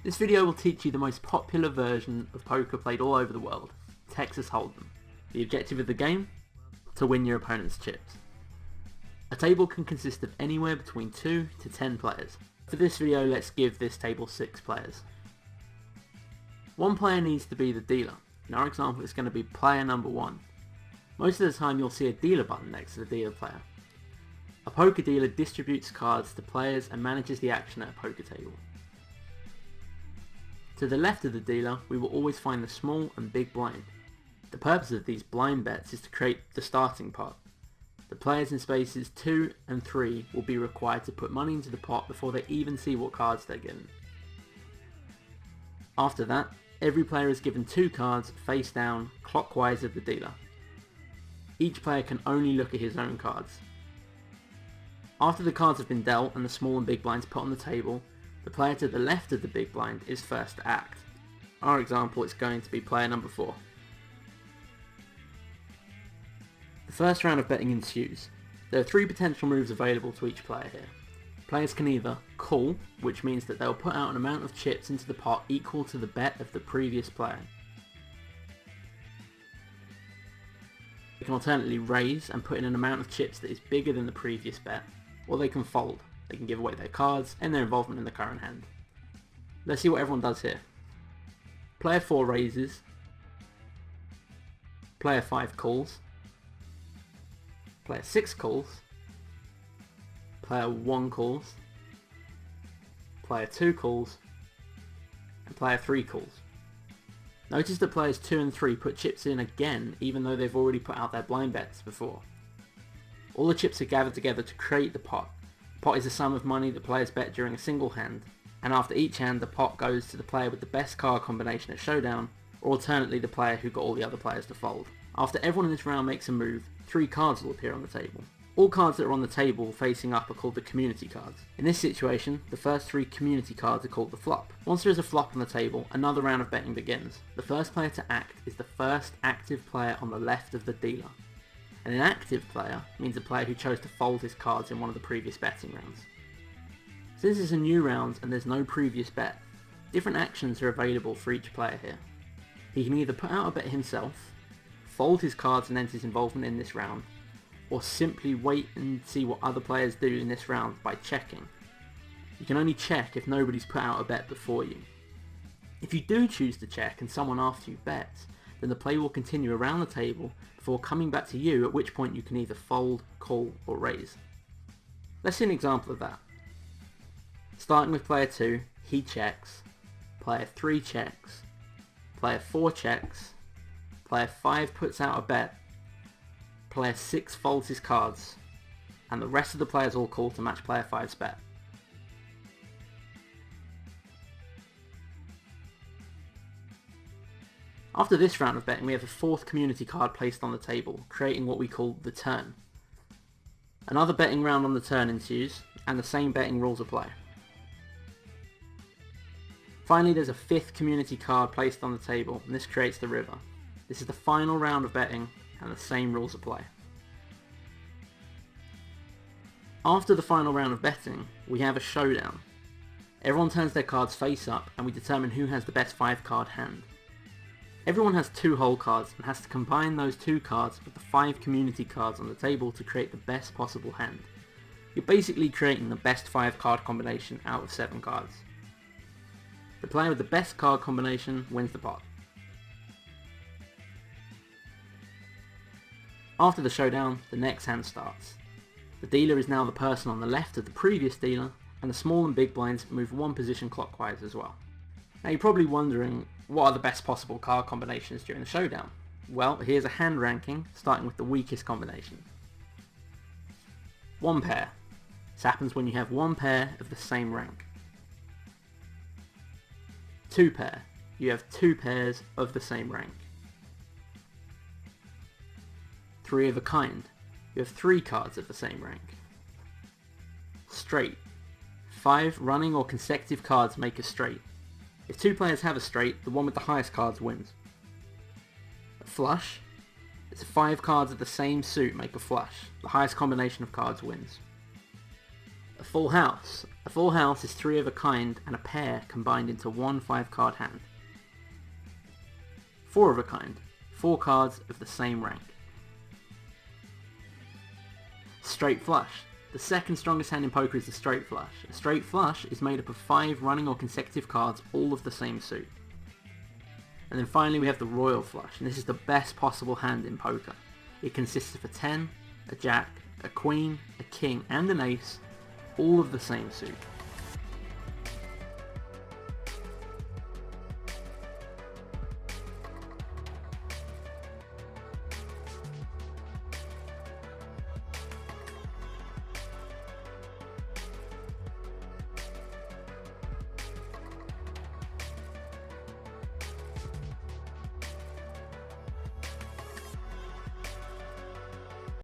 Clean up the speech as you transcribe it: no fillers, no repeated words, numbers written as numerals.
This video will teach you the most popular version of poker played all over the world, Texas Hold'em. The objective of the game? To win your opponent's chips. A table can consist of anywhere between 2 to 10 players. For this video, let's give this table 6 players. One player needs to be the dealer. In our example, it's going to be player number 1. Most of the time you'll see a dealer button next to the dealer player. A poker dealer distributes cards to players and manages the action at a poker table. To the left of the dealer, we will always find the small and big blind. The purpose of these blind bets is to create the starting pot. The players in spaces 2 and 3 will be required to put money into the pot before they even see what cards they're given. After that, every player is given 2 cards face down, clockwise of the dealer. Each player can only look at his own cards. After the cards have been dealt and the small and big blinds put on the table, the player to the left of the big blind is first to act. Our example is going to be player number 4. The first round of betting ensues. There are 3 potential moves available to each player here. Players can either call, which means that they'll put out an amount of chips into the pot equal to the bet of the previous player. They can alternately raise and put in an amount of chips that is bigger than the previous bet, or they can fold. They can give away their cards and their involvement in the current hand. Let's see what everyone does here. Player 4 raises, player 5 calls, player 6 calls, player 1 calls, player 2 calls, and player 3 calls. Notice that players 2 and 3 put chips in again even though they've already put out their blind bets before. All the chips are gathered together to create the pot. The pot is the sum of money that players bet during a single hand, and after each hand the pot goes to the player with the best card combination at showdown, or alternately the player who got all the other players to fold. After everyone in this round makes a move, 3 cards will appear on the table. All cards that are on the table facing up are called the community cards. In this situation, the first 3 community cards are called the flop. Once there is a flop on the table, another round of betting begins. The first player to act is the first active player on the left of the dealer. An inactive player means a player who chose to fold his cards in one of the previous betting rounds. Since it's a new round and there's no previous bet, different actions are available for each player here. He can either put out a bet himself, fold his cards and end his involvement in this round, or simply wait and see what other players do in this round by checking. You can only check if nobody's put out a bet before you. If you do choose to check and someone after you bets, then the play will continue around the table before coming back to you, at which point you can either fold, call, or raise. Let's see an example of that. Starting with player 2, he checks, player 3 checks, player 4 checks, player 5 puts out a bet, player 6 folds his cards, and the rest of the players all call to match player 5's bet. After this round of betting, we have a 4th community card placed on the table, creating what we call the turn. Another betting round on the turn ensues, and the same betting rules apply. Finally, there's a 5th community card placed on the table, and this creates the river. This is the final round of betting, and the same rules apply. After the final round of betting, we have a showdown. Everyone turns their cards face up, and we determine who has the best 5-card hand. Everyone has 2 whole cards and has to combine those 2 cards with the 5 community cards on the table to create the best possible hand. You're basically creating the best 5-card combination out of 7 cards. The player with the best card combination wins the pot. After the showdown, the next hand starts. The dealer is now the person on the left of the previous dealer, and the small and big blinds move 1 position clockwise as well. Now you're probably wondering, what are the best possible card combinations during the showdown? Well, here's a hand ranking, starting with the weakest combination. 1 pair. This happens when you have 1 pair of the same rank. 2 pair. You have 2 pairs of the same rank. 3 of a kind. You have 3 cards of the same rank. Straight. 5 running or consecutive cards make a straight. If 2 players have a straight, the one with the highest cards wins. A flush. It's 5 cards of the same suit make a flush. The highest combination of cards wins. A full house. A full house is 3 of a kind and a pair combined into one 5-card hand. 4 of a kind. 4 cards of the same rank. Straight flush. The second strongest hand in poker is the straight flush. A straight flush is made up of 5 running or consecutive cards, all of the same suit. And then finally we have the royal flush, and this is the best possible hand in poker. It consists of a 10, a jack, a queen, a king and an ace, all of the same suit.